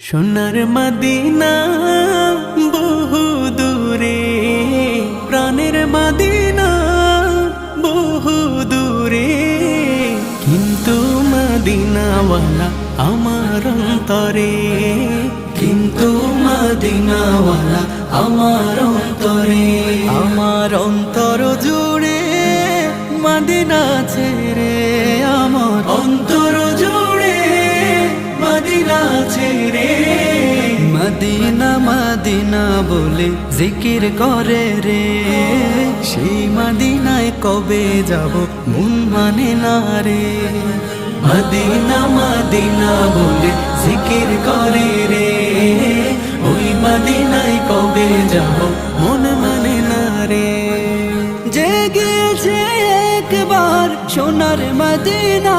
সোনার মদিনা বহু দূরে, প্রাণের মদিনা বহু দূরে, কিন্তু মদিনাওয়ালা আমার অন্তরে, কিন্তু মদিনাওয়ালা আমার অন্তরে। আমার অন্তর জুড়ে মদিনা ছেড়ে, আমার অন্তর জুড়ে মদিনা ছেড়ে। মদিনা মদিনা বলে জিকির করে রে, সেই মদিনায় কবে যাব মন মানে না রে। মদিনা মদিনা বলে জিকির করে রে, ওই মদিনায় কবে যাব মন মানে না রে। জেগেছে একবার সোনার মদিনা,